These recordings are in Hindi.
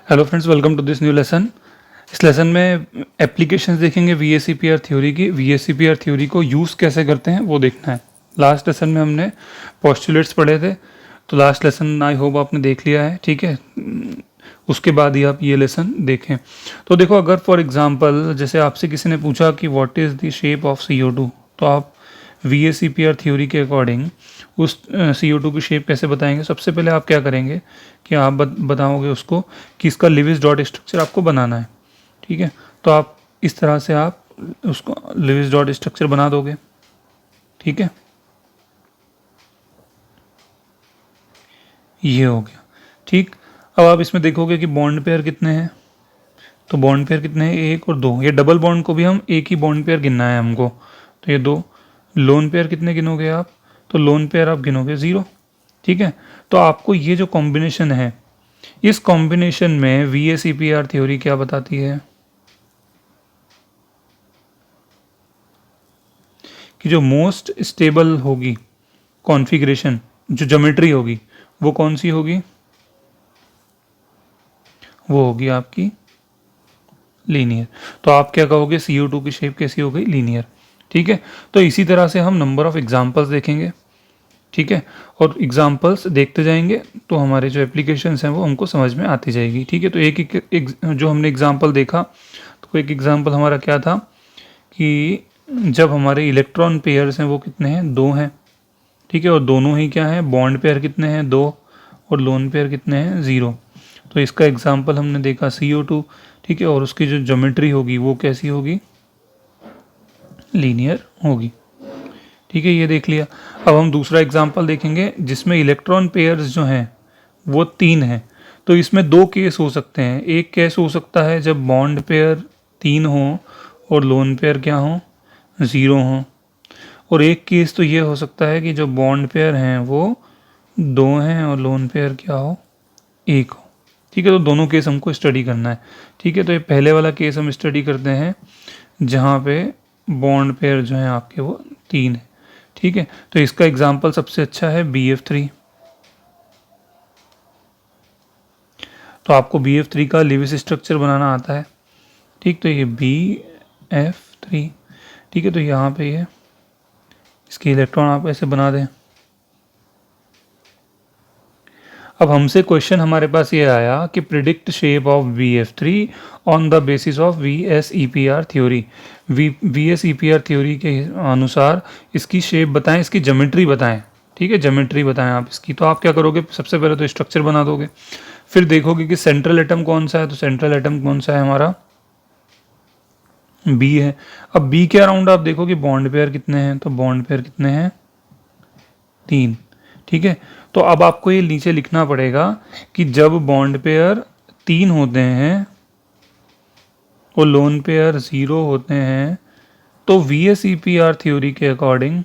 Hello friends, welcome to this new lesson. इस लेसन में एप्लीकेशंस देखेंगे वीएसईपीआर थ्योरी की। वीएसईपीआर थ्योरी को यूज़ कैसे करते हैं वो देखना है। लास्ट लेसन में हमने पोस्टुलेट्स पढ़े थे, तो लास्ट लेसन आई होप आपने देख लिया है, ठीक है। उसके बाद ही आप ये लेसन देखें। तो देखो, अगर फॉर एग्जांपल जैसे आपसे किसी ने पूछा कि what is the shape of CO2, तो आप वीएसईपीआर थ्योरी के अकॉर्डिंग उस CO2 की शेप कैसे बताएंगे। सबसे पहले आप क्या करेंगे कि आप बताओगे उसको कि इसका लिविस डॉट स्ट्रक्चर आपको बनाना है, ठीक है। तो आप इस तरह से आप उसको लिविस डॉट स्ट्रक्चर बना दोगे, ठीक है। ये हो गया, ठीक। अब आप इसमें देखोगे कि बॉन्ड पेयर कितने हैं। तो बॉन्ड पेयर कितने हैं, 1 और 2। ये डबल बॉन्ड को भी हम एक ही बॉन्ड पेयर गिनना है हमको, तो ये 2। लोन पेयर कितने गिनोगे आप, तो लोन पेयर आप गिनोगे 0, ठीक है। तो आपको ये जो कॉम्बिनेशन है, इस कॉम्बिनेशन में वीएसईपीआर थ्योरी क्या बताती है कि जो मोस्ट स्टेबल होगी कॉन्फ़िगरेशन, जो ज्योमेट्री होगी, वो कौन सी होगी, वो होगी आपकी लीनियर। तो आप क्या कहोगे, CO2 की शेप कैसी हो गई, लीनियर, ठीक है। तो इसी तरह से हम नंबर ऑफ एग्जांपल्स देखेंगे, ठीक है। और एग्जांपल्स देखते जाएंगे तो हमारे जो एप्लीकेशंस हैं वो हमको समझ में आती जाएगी, ठीक है। तो एक जो हमने एग्जांपल देखा, तो एक एग्जांपल हमारा क्या था कि जब हमारे इलेक्ट्रॉन पेयर्स हैं वो कितने हैं, 2 हैं, ठीक है। और दोनों ही क्या हैं, बॉन्ड पेयर कितने हैं, 2, और लोन पेयर कितने हैं, 0। तो इसका एग्जांपल हमने देखा CO2, ठीक है। और उसकी जो ज्योमेट्री होगी वो कैसी होगी, लीनियर होगी, ठीक है। ये देख लिया। अब हम दूसरा एग्जांपल देखेंगे जिसमें इलेक्ट्रॉन पेयर्स जो हैं वो 3 हैं। तो इसमें 2 केस हो सकते हैं। एक केस हो सकता है जब बॉन्ड पेयर 3 हो और लोन पेयर क्या हो, 0 हो। और एक केस तो ये हो सकता है कि जो बॉन्ड पेयर हैं वो 2 हैं और लोन पेयर क्या हो, 1 हो, ठीक है। तो दोनों केस हमको स्टडी करना है, ठीक है। तो ये पहले वाला केस हम स्टडी करते हैं जहाँ पे बॉन्ड पेयर जो हैं आपके वो 3 है, ठीक है। तो इसका एग्जाम्पल सबसे अच्छा है BF3। तो आपको BF3 का लिविस स्ट्रक्चर बनाना आता है, ठीक। तो ये BF3, ठीक है। तो यहाँ पे ये इसके इलेक्ट्रॉन आप ऐसे बना दें। अब हमसे क्वेश्चन हमारे पास ये आया कि predict shape of BF3 on the basis of VSEPR theory. VSEPR theory के अनुसार इसकी शेप बताएं, इसकी ज्योमेट्री बताएं, ठीक है। ज्योमेट्री बताएं आप इसकी। तो आप क्या करोगे, सबसे पहले तो स्ट्रक्चर बना दोगे, फिर देखोगे कि सेंट्रल एटम कौन सा है। तो सेंट्रल एटम कौन सा है हमारा, B है। अब B के अराउंड आप देखो कि बॉन्ड पेयर कितने हैं। तो बॉन्ड पेयर कितने हैं, 3, ठीक है। तो अब आपको ये नीचे लिखना पड़ेगा कि जब बॉन्ड पेयर 3 होते हैं और लोन पेयर 0 होते हैं, तो VSEPR थ्योरी के अकॉर्डिंग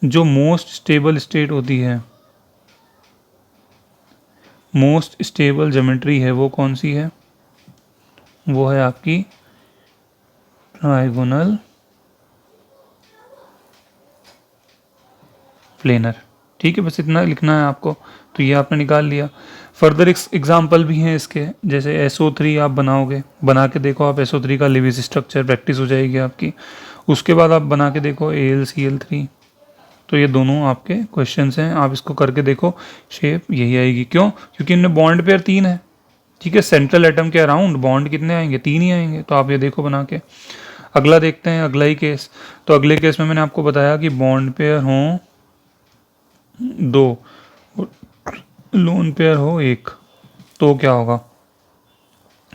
जो मोस्ट स्टेबल स्टेट होती है, मोस्ट स्टेबल ज्योमेट्री है, वो कौन सी है, वो है आपकी ट्राइगोनल प्लेनर, ठीक है। बस इतना लिखना है आपको। तो ये आपने निकाल लिया। फर्दर एग्जाम्पल भी हैं इसके, जैसे SO3 आप बनाओगे, बना के देखो आप SO3 का लिविस स्ट्रक्चर, प्रैक्टिस हो जाएगी आपकी। उसके बाद आप बना के देखो AlCl3। तो ये दोनों आपके क्वेश्चंस हैं, आप इसको करके देखो, शेप यही आएगी। क्यों, क्योंकि इनमें बॉन्ड पेयर 3 है, ठीक है। सेंट्रल एटम के अराउंड बॉन्ड कितने आएंगे, 3 ही आएंगे। तो आप ये देखो बना के। अगला देखते हैं, अगला ही केस। तो अगले केस में मैंने आपको बताया कि बॉन्ड पेयर हों 2, लोन पेयर हो 1, तो क्या होगा।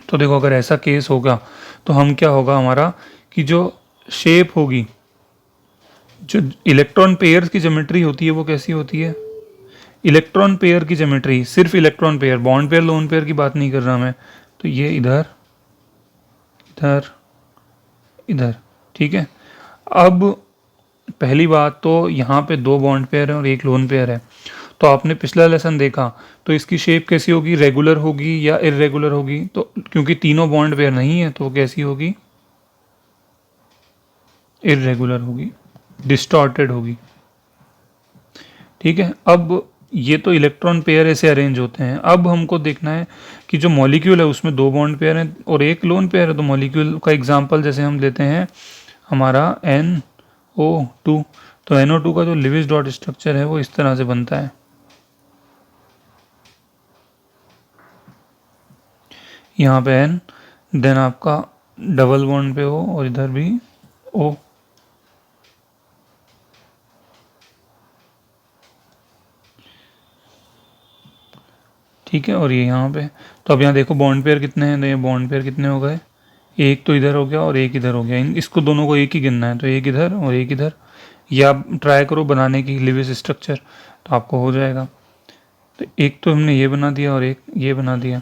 तो देखो, अगर ऐसा केस होगा तो हम क्या होगा हमारा कि जो शेप होगी, जो इलेक्ट्रॉन पेयर्स की ज्योमेट्री होती है वो कैसी होती है, इलेक्ट्रॉन पेयर की ज्योमेट्री, सिर्फ electron pair, bond pair lone pair की बात नहीं कर रहा मैं। तो ये इधर इधर इधर, ठीक है। अब पहली बात तो यहाँ पे 2 बॉन्ड पेयर है और 1 लोन पेयर है। तो आपने पिछला लेसन देखा, तो इसकी शेप कैसी होगी, रेगुलर होगी या इरेगुलर होगी। तो क्योंकि तीनों बॉन्ड पेयर नहीं है तो कैसी होगी, इरेगुलर होगी, डिस्टॉर्टेड होगी, ठीक है। अब ये तो इलेक्ट्रॉन पेयर ऐसे अरेंज होते हैं। अब हमको देखना है कि जो मॉलिक्यूल है उसमें दो बॉन्ड पेयर हैं और एक लोन पेयर है। तो मॉलिक्यूल का एग्जांपल जैसे हम लेते हैं हमारा NO2। तो NO2 का जो लिविस डॉट स्ट्रक्चर है वो इस तरह से बनता है। यहाँ पे N, देन आपका डबल बॉन्ड पे O और इधर भी O। ठीक है, और ये यहाँ पे। तो अब यहाँ देखो बॉन्ड पेयर कितने हैं, तो ये बॉन्ड पेयर कितने हो गए, एक तो इधर हो गया और एक इधर हो गया। इसको दोनों को एक ही गिनना है, तो एक इधर और एक इधर। या आप ट्राई करो बनाने की लिविस स्ट्रक्चर, तो आपको हो जाएगा। तो एक तो हमने ये बना दिया और एक ये बना दिया।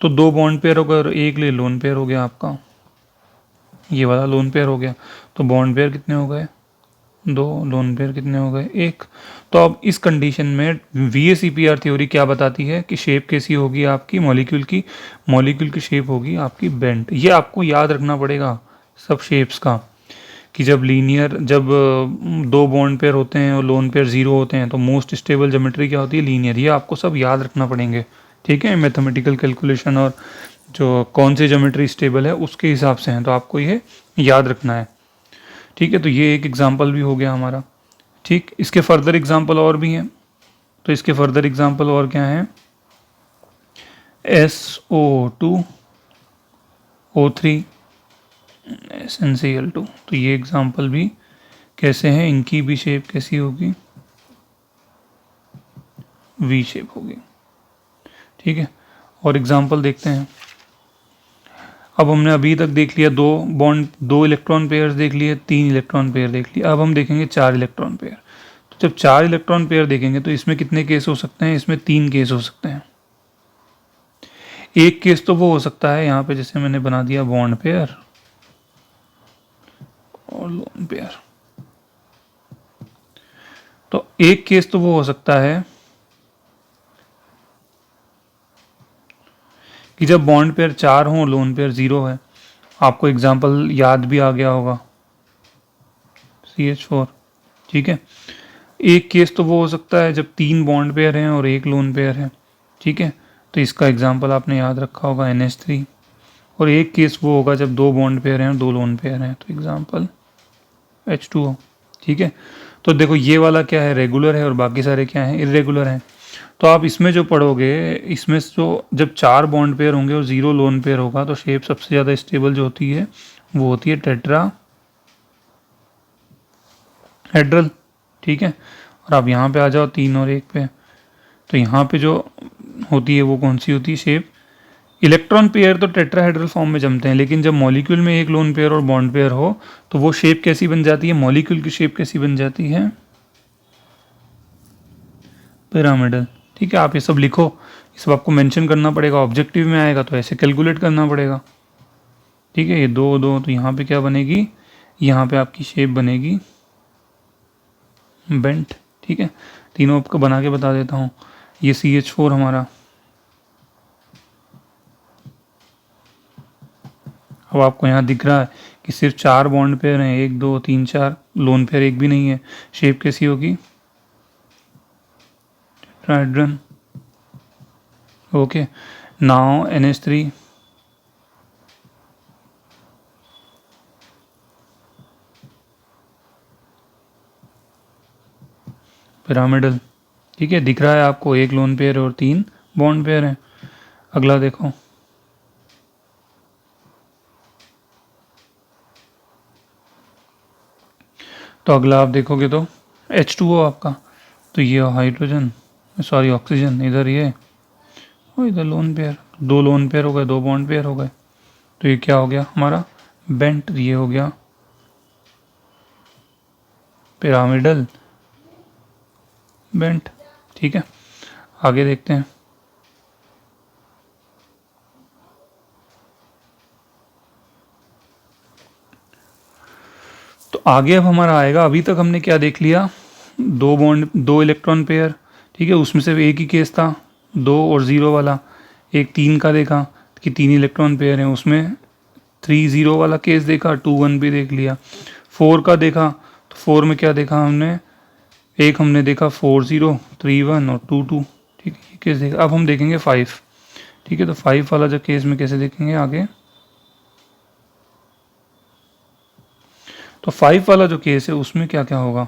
तो दो बॉन्ड पेयर हो गए और एक ले लोन पेयर हो गया आपका, ये वाला लोन पेयर हो गया। तो बॉन्ड पेयर कितने हो गए, दो, लोन पेयर कितने हो गए, एक। तो अब इस कंडीशन में VACPR थ्योरी क्या बताती है कि शेप कैसी होगी आपकी मॉलिक्यूल की शेप होगी आपकी बेंट। ये आपको याद रखना पड़ेगा सब शेप्स का, कि जब दो बॉन्ड पेयर होते हैं और लोन पेयर जीरो होते हैं तो मोस्ट स्टेबल ज्योमेट्री क्या होती है, लीनियर। ये आपको सब याद रखना पड़ेंगे, ठीक है। मैथमेटिकल कैलकुलेशन और जो कौन सी ज्योमेट्री स्टेबल है उसके हिसाब से हैं, तो आपको ये याद रखना है, ठीक है। तो ये एक एग्जाम्पल भी हो गया हमारा, ठीक। इसके फर्दर एग्जाम्पल और भी हैं। तो इसके फर्दर एग्जाम्पल और क्या हैं, SO2 O3 SnCl2। तो ये एग्जाम्पल भी कैसे हैं, इनकी भी शेप कैसी होगी, V शेप होगी, ठीक है। और एग्जाम्पल देखते हैं। अब हमने अभी तक देख लिया दो इलेक्ट्रॉन पेयर्स देख लिए, तीन इलेक्ट्रॉन पेयर देख लिए। अब हम देखेंगे चार इलेक्ट्रॉन पेयर। तो जब चार इलेक्ट्रॉन पेयर देखेंगे तो इसमें कितने केस हो सकते हैं, इसमें तीन केस हो सकते हैं। एक केस तो वो हो सकता है यहाँ पे जैसे मैंने बना दिया बॉन्ड पेयर और लोन पेयर। तो एक केस तो वो हो सकता है कि जब बॉन्ड पेयर चार हो, लोन पेयर जीरो है। आपको एग्जाम्पल याद भी आ गया होगा, CH4, ठीक है। एक केस तो वो हो सकता है जब तीन बॉन्ड पेयर हैं और एक लोन पेयर है, ठीक है। तो इसका एग्जाम्पल आपने याद रखा होगा NH3। और एक केस वो होगा जब दो बॉन्ड पेयर हैं और दो लोन पेयर हैं, तो एग्जाम्पल H2O, ठीक है। तो देखो ये वाला क्या है, रेगुलर है और बाकी सारे क्या हैं, इरेगुलर हैं। तो आप इसमें जो पढ़ोगे, इसमें जो जब चार बॉन्ड पेयर होंगे और जीरो लोन पेयर होगा तो शेप सबसे ज़्यादा स्टेबल जो होती है वो होती है टेट्राहेड्रल, ठीक है। और आप यहाँ पे आ जाओ तीन और एक पे। तो यहाँ पे जो होती है वो कौन सी होती है शेप, इलेक्ट्रॉन पेयर तो टेट्राहेड्रल फॉर्म में जमते हैं, लेकिन जब मॉलिक्यूल में एक लोन पेयर और बॉन्ड पेयर हो तो वो शेप कैसी बन जाती है, मॉलिक्यूल की शेप कैसी बन जाती है, पिरामिडल, ठीक है। आप ये सब लिखो, ये सब आपको मेंशन करना पड़ेगा, ऑब्जेक्टिव में आएगा तो ऐसे कैलकुलेट करना पड़ेगा, ठीक है। ये दो दो, तो यहाँ पे क्या बनेगी, यहाँ पे आपकी शेप बनेगी बेंट, ठीक है। तीनों आपको बना के बता देता हूँ। ये CH4 हमारा, अब आपको यहाँ दिख रहा है कि सिर्फ चार बॉन्ड पेयर हैं, एक दो तीन चार, लोन पेयर एक भी नहीं है। शेप कैसी होगी, tetrahedron, okay. Now NH3, pyramidal, ठीक है। दिख रहा है आपको, एक लोन पेयर और तीन बॉन्ड पेयर हैं। अगला देखो, तो अगला आप देखोगे तो H2O आपका, तो ये हाइड्रोजन, सॉरी ऑक्सीजन, इधर ये और इधर लोन पेयर, दो लोन पेयर हो गए, दो बॉन्ड पेयर हो गए। तो ये क्या हो गया हमारा बेंट, ये हो गया पिरामिडल बेंट, ठीक है। आगे देखते हैं। तो आगे अब हमारा आएगा, अभी तक हमने क्या देख लिया, दो इलेक्ट्रॉन पेयर, ठीक है। उसमें से एक ही केस था, दो और ज़ीरो वाला। एक तीन का देखा कि तीन इलेक्ट्रॉन पेयर हैं, उसमें 3 0 वाला केस देखा, 2 1 भी देख लिया। 4 का देखा, तो 4 में क्या देखा हमने, एक हमने देखा 4 0 3 1 और 2 2। ठीक है, ये केस देखा। अब हम देखेंगे 5। ठीक है, तो 5 वाला जो केस में कैसे देखेंगे आगे। तो 5 वाला जो केस है उसमें क्या क्या होगा,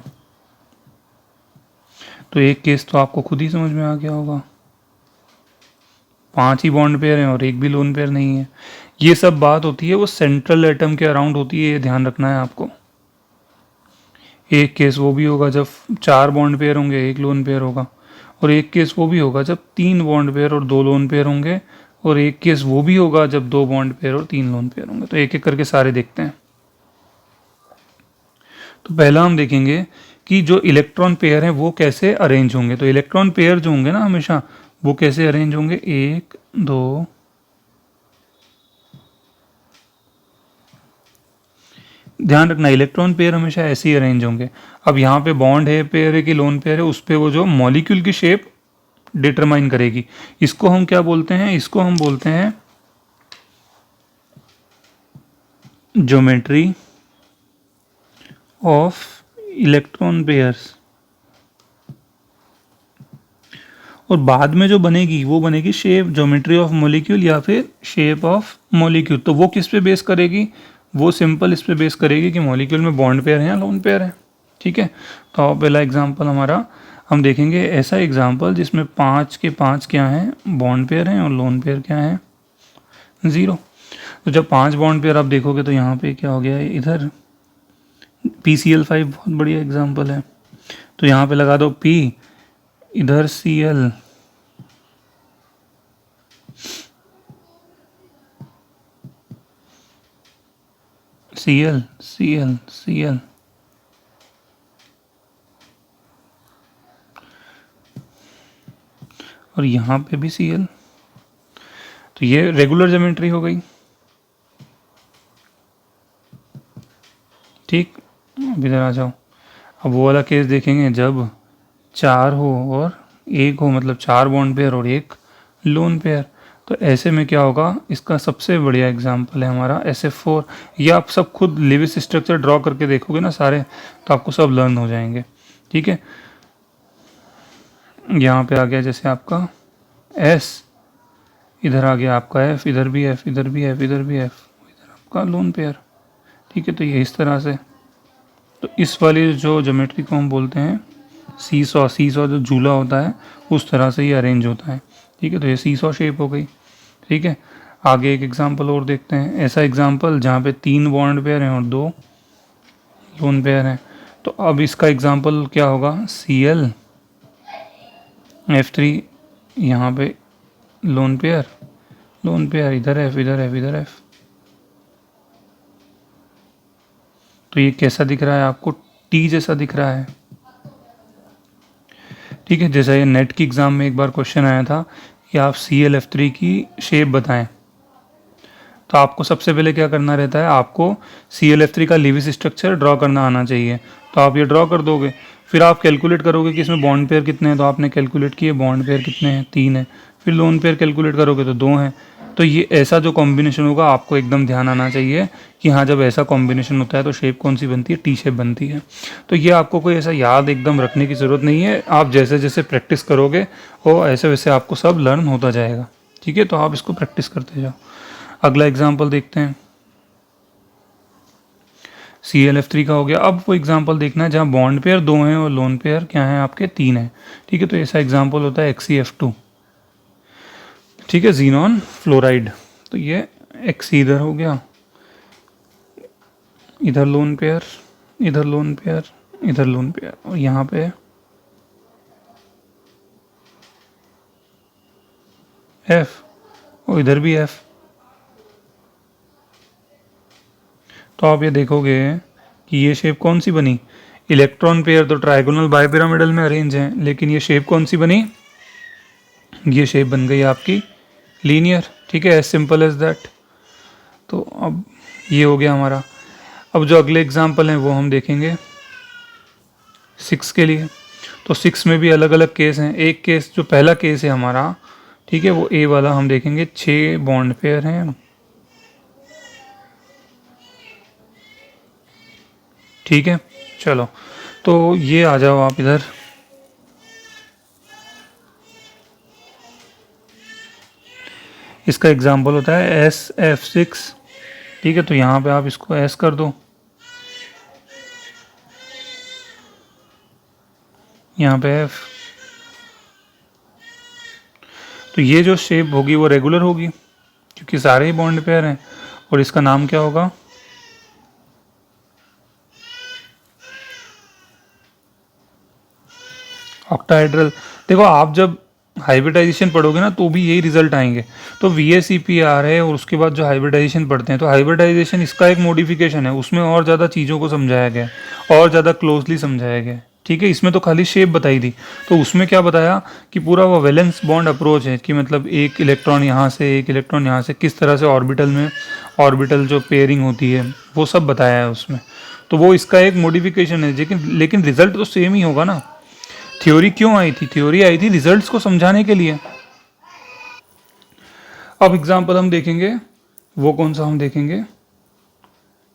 तो एक केस तो आपको खुद ही समझ में आ गया होगा, 5 ही बॉन्ड पेयर हैं और एक भी लोन पेयर नहीं है। ये सब बात होती है वो सेंट्रल एटम के अराउंड होती है, ये ध्यान रखना है आपको। एक केस वो भी होगा जब 4 बॉन्ड पेयर होंगे, एक लोन पेयर होगा, और एक केस वो भी होगा जब 3 बॉन्ड पेयर और 2 लोन पेयर होंगे, और एक केस वो भी होगा जब 2 बॉन्ड पेयर और 3 लोन पेयर होंगे। तो एक एक करके सारे देखते हैं। तो पहला हम देखेंगे कि जो इलेक्ट्रॉन पेयर हैं वो कैसे अरेंज होंगे। तो इलेक्ट्रॉन पेयर जो होंगे ना हमेशा, वो कैसे अरेंज होंगे, 1 2, ध्यान रखना इलेक्ट्रॉन पेयर हमेशा ऐसे ही अरेंज होंगे। अब यहाँ पे बॉन्ड है, पेयर है कि लोन पेयर है, उस पर वो जो मॉलिक्यूल की शेप डिटरमाइन करेगी। इसको हम क्या बोलते हैं, इसको हम बोलते हैं ज्योमेट्री ऑफ इलेक्ट्रॉन पेयर्स। और बाद में जो बनेगी वो बनेगी शेप, ज्योमेट्री ऑफ मॉलिक्यूल या फिर शेप ऑफ मॉलिक्यूल। तो वो किस पे बेस करेगी, वो सिंपल इस पे बेस करेगी कि मॉलिक्यूल में बॉन्ड पेयर है या लोन पेयर है। ठीक है, तो पहला एग्जांपल हमारा हम देखेंगे ऐसा एग्जांपल जिसमें 5 के 5 क्या हैं, बॉन्ड पेयर हैं, और लोन पेयर क्या है, 0। तो जब 5 बॉन्ड पेयर आप देखोगे तो यहाँ पे क्या हो गया है, इधर PCl5 बहुत बढ़िया एग्जाम्पल है। तो यहाँ पे लगा दो P, इधर Cl, Cl Cl Cl, और यहाँ पे भी Cl। तो ये रेगुलर ज्योमेट्री हो गई। ठीक, अब इधर आ जाओ। अब वो वाला केस देखेंगे जब 4 हो और 1 हो, मतलब 4 बॉन्ड पेयर और 1 लोन पेयर। तो ऐसे में क्या होगा, इसका सबसे बढ़िया एग्जांपल है हमारा SF4। ये आप सब खुद लेविस स्ट्रक्चर ड्रॉ करके देखोगे ना सारे, तो आपको सब लर्न हो जाएंगे। ठीक है, यहाँ पे आ गया जैसे आपका S, इधर आ गया आपका F, इधर भी F, इधर भी F, इधर भी F, इधर आपका लोन पेयर। ठीक है, तो ये इस तरह से। तो इस वाली जो ज्योमेट्री को हम बोलते हैं सीसॉ। सीसॉ जो झूला होता है उस तरह से ये अरेंज होता है। ठीक है, तो ये सीसॉ शेप हो गई। ठीक है, आगे एक एग्जांपल और देखते हैं, ऐसा एग्जांपल जहाँ पे 3 बॉन्ड पेयर हैं और 2 लोन पेयर हैं। तो अब इसका एग्जांपल क्या होगा, Cl F3, यहाँ पे लोन पेयर, लोन पेयर, इधर F, इधर F, इधर F। तो ये कैसा दिख रहा है आपको, T जैसा दिख रहा है। ठीक है, जैसा ये नेट की एग्ज़ाम में एक बार क्वेश्चन आया था कि आप Cl F3 की शेप बताएं, तो आपको सबसे पहले क्या करना रहता है, आपको Cl F3 का लेविस स्ट्रक्चर ड्रॉ करना आना चाहिए। तो आप ये ड्रॉ कर दोगे, फिर आप कैलकुलेट करोगे कि इसमें बॉन्ड पेयर कितने हैं, तो आपने कैलकुलेट किए बॉन्ड पेयर कितने हैं, 3 है। फिर लोन पेयर कैलकुलेट करोगे तो 2 हैं। तो ये ऐसा जो कॉम्बिनेशन होगा आपको एकदम ध्यान आना चाहिए कि हाँ, जब ऐसा कॉम्बिनेशन होता है तो शेप कौन सी बनती है, टी शेप बनती है। तो ये आपको कोई ऐसा याद एकदम रखने की ज़रूरत नहीं है, आप जैसे जैसे प्रैक्टिस करोगे वो ऐसे वैसे आपको सब लर्न होता जाएगा। ठीक है, तो आप इसको प्रैक्टिस करते जाओ। अगला एग्जाम्पल देखते हैं, Cl F3 का हो गया। अब वो एग्जाम्पल देखना है जहाँ बॉन्ड पेयर 2 हैं और लोन पेयर क्या है आपके, 3 हैं। ठीक है, तो ऐसा एग्जाम्पल होता है XeF2। ठीक है, जीनॉन फ्लोराइड। तो ये X इधर हो गया, इधर लोन पेयर, इधर लोन पेयर, इधर लोन पेयर, और यहाँ पे F, और इधर भी F। तो आप ये देखोगे कि ये शेप कौन सी बनी, इलेक्ट्रॉन पेयर तो ट्राइगोनल बाइपिरामिडल में अरेंज है, लेकिन ये शेप कौन सी बनी, ये शेप बन गई आपकी लीनियर। ठीक है, एज सिंपल एज दैट। तो अब ये हो गया हमारा। अब जो अगले एग्जाम्पल हैं वो हम देखेंगे 6 के लिए। तो 6 में भी अलग अलग केस हैं। एक केस जो पहला केस है हमारा, ठीक है, वो ए वाला हम देखेंगे, 6 बॉन्ड पेयर हैं। ठीक है, चलो तो ये आ जाओ आप इधर, इसका एग्जाम्पल होता है SF6, ठीक है। तो यहाँ पे आप इसको S कर दो, यहाँ पे F। तो ये जो शेप होगी वो रेगुलर होगी क्योंकि सारे ही बॉन्ड पेयर हैं, और इसका नाम क्या होगा, ऑक्टाहेड्रल। देखो आप जब हाइब्रिडाइजेशन पढ़ोगे ना तो भी यही रिजल्ट आएंगे। तो VSEPR है और उसके बाद जो हाइब्रिडाइजेशन पढ़ते हैं, तो हाइब्रिडाइजेशन इसका एक मॉडिफिकेशन है, उसमें और ज़्यादा चीज़ों को समझाया गया है और ज़्यादा क्लोजली समझाया गया है, ठीक है। इसमें तो खाली शेप बताई थी, तो उसमें क्या बताया कि पूरा वो वैलेंस बॉन्ड अप्रोच है कि मतलब एक इलेक्ट्रॉन यहाँ से, एक इलेक्ट्रॉन यहाँ से, किस तरह से ऑर्बिटल में ऑर्बिटल जो पेयरिंग होती है वो सब बताया है उसमें। तो वो इसका एक मॉडिफिकेशन है, लेकिन रिजल्ट तो सेम ही होगा ना। थ्योरी क्यों आई थी, थ्योरी आई थी रिजल्ट्स को समझाने के लिए। अब एग्जांपल हम देखेंगे, वो कौन सा हम देखेंगे,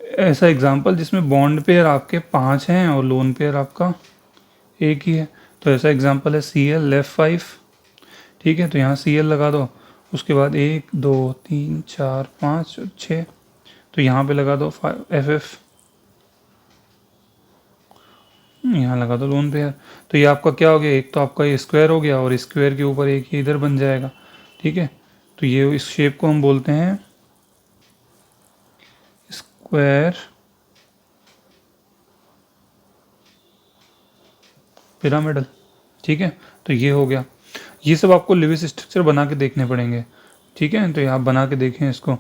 ऐसा एग्जांपल जिसमें बॉन्ड पेयर आपके 5 हैं और लोन पेयर आपका एक ही है। तो ऐसा एग्जांपल है ClF5, ठीक है। तो यहाँ Cl लगा दो, उसके बाद 1 2 3 4 5 6, तो यहाँ पे लगा दो FF, यहाँ लगा दो लोन पेयर। तो ये आपका क्या हो गया, एक तो आपका ये स्क्वायर हो गया और स्क्वायर के ऊपर एक ये इधर बन जाएगा, ठीक है। तो ये इस शेप को हम बोलते हैं स्क्वायर पिरामिडल, ठीक है। तो ये हो गया। ये सब आपको लिविस स्ट्रक्चर बना के देखने पड़ेंगे, ठीक है। तो ये आप बना के देखें इसको।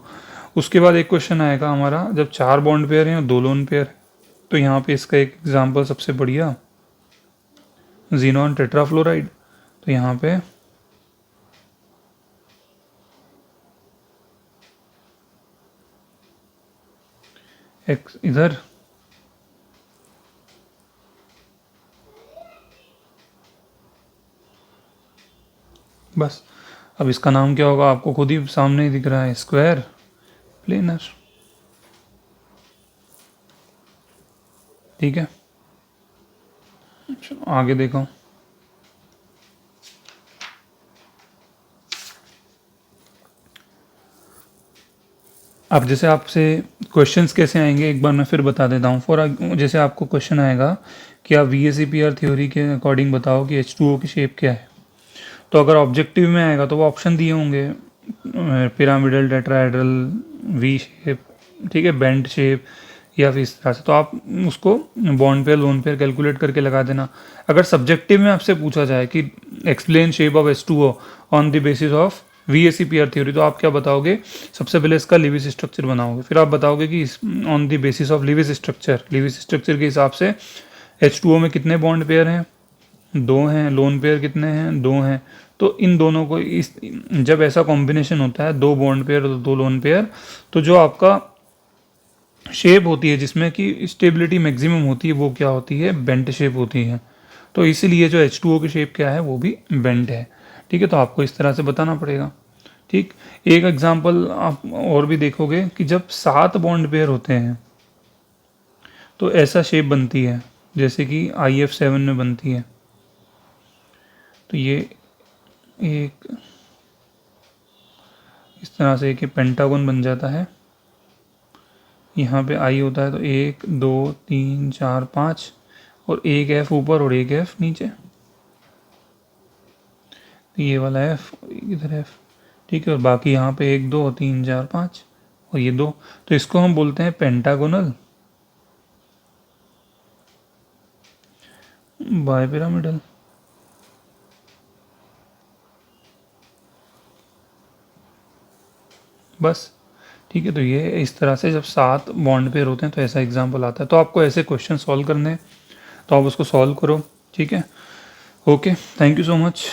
उसके बाद एक क्वेश्चन आएगा हमारा, जब 4 बॉन्ड पेयर हैं और 2 लोन पेयर, तो यहाँ पे इसका एक एग्जांपल सबसे बढ़िया, ज़ीनॉन टेट्राफ्लोराइड। तो यहाँ पे एक्स इधर, बस। अब इसका नाम क्या होगा आपको खुद ही सामने ही दिख रहा है, स्क्वायर प्लेनर, ठीक है। चलो आगे देखो। अब जैसे आपसे क्वेश्चंस कैसे आएंगे एक बार मैं फिर बता देता हूँ। जैसे आपको क्वेश्चन आएगा कि आप VSEPR थ्योरी के अकॉर्डिंग बताओ कि H2O की शेप क्या है। तो अगर ऑब्जेक्टिव में आएगा तो वो ऑप्शन दिए होंगे, पिरामिडल, टेट्राहेड्रल, V शेप, ठीक है, बेंट शेप, या फिर इस तरह से। तो आप उसको bond pair lone pair calculate करके लगा देना। अगर सब्जेक्टिव में आपसे पूछा जाए कि explain shape of H2O on the basis of VSEPR theory, तो आप क्या बताओगे, सबसे पहले इसका लिविस स्ट्रक्चर बनाओगे, फिर आप बताओगे कि on the basis of Lewis structure के हिसाब से H2O में कितने बॉन्ड पेयर हैं, 2 हैं, लोन पेयर कितने हैं, 2 हैं। तो इन दोनों को जब ऐसा कॉम्बिनेशन होता है 2 बॉन्ड पेयर और 2 लोन पेयर, तो जो आपका शेप होती है जिसमें कि स्टेबिलिटी मैक्सिमम होती है वो क्या होती है, बेंट शेप होती है। तो इसीलिए जो H2O की शेप क्या है वो भी बेंट है, ठीक है। तो आपको इस तरह से बताना पड़ेगा, ठीक। एक एग्जांपल आप और भी देखोगे कि जब 7 बॉन्ड पेयर होते हैं तो ऐसा शेप बनती है जैसे कि IF7 में बनती है। तो ये एक इस तरह से एक पेंटागन बन जाता है, यहाँ पे I होता है तो 1 2 3 4 5, और एक F ऊपर और एक F नीचे, तो ये वाला F और इधर F, ठीक है। और बाकी यहाँ पे 1 2 3 4 5 और ये 2, तो इसको हम बोलते हैं पेंटागोनल बाइपिरामिडल, बस, ठीक है। तो ये इस तरह से जब 7 बॉन्ड पेयर होते हैं तो ऐसा एग्जाम्पल आता है। तो आपको ऐसे क्वेश्चन सॉल्व करने हैं तो आप उसको सॉल्व करो, ठीक है। Okay, thank you so much.